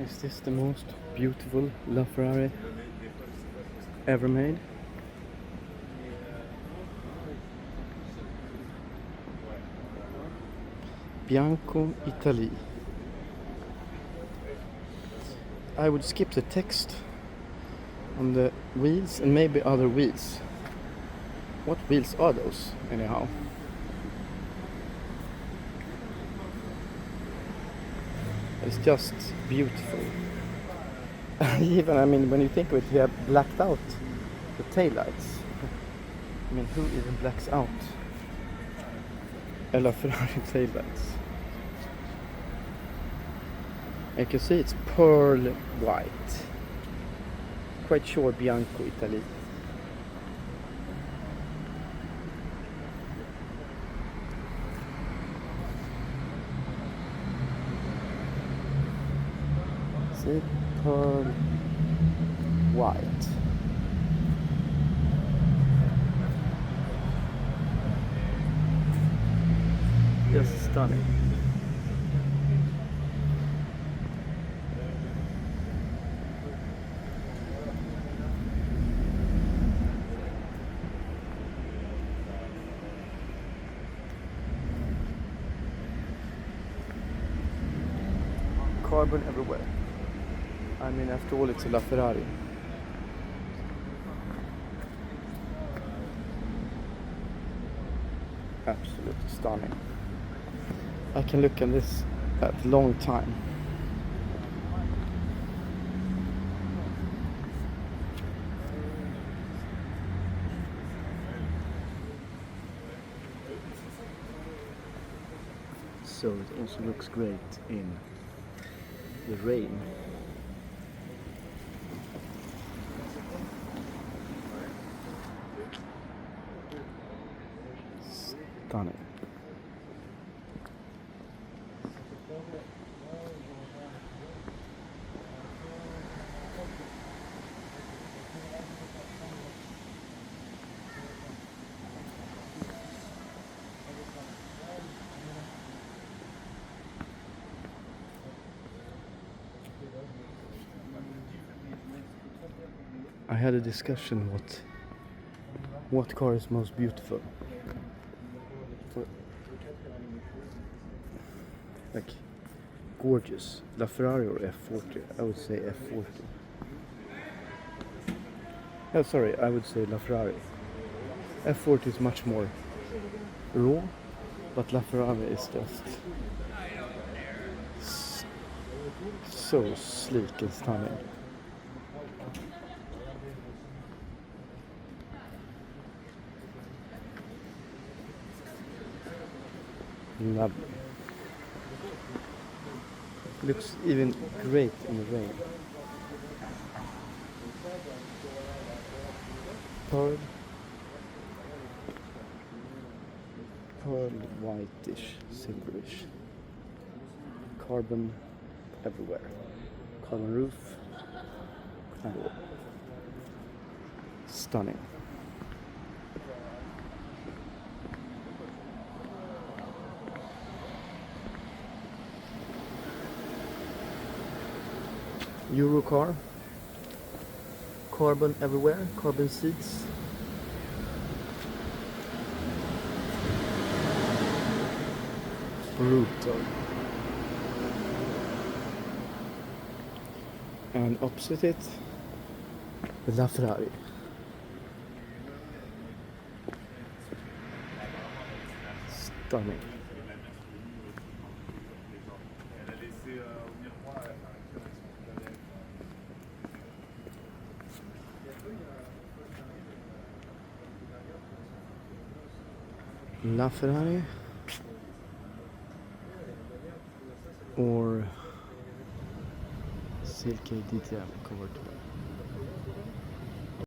Is this the most beautiful LaFerrari ever made? Bianco, Italy. I would skip the text on the wheels and maybe other wheels. What wheels are those, anyhow? It's just beautiful. Even, I mean, when you think of it, you have blacked out the taillights. I mean, who even blacks out a LaFerrari taillights? You can see it's pearl white. Quite sure Bianco, Italy. See, pearl white. Just stunning. Carbon everywhere. I mean, after all, it's a LaFerrari. Absolutely stunning. I can look at this at a long time. So it also looks great in the rain. Stunning. I had a discussion what car is most beautiful. Like gorgeous, LaFerrari or F40? I would say F40. Oh, sorry, I would say LaFerrari. F40 is much more raw, but LaFerrari is just so sleek and stunning. Lovely. Looks even great in the rain. Pearl whitish, silverish. Carbon everywhere. Carbon roof. Oh. Stunning. Euro car, carbon everywhere, carbon seats. Brutal. And opposite it, the LaFerrari. Stunning. LaFerrari or Silke DTM convertible.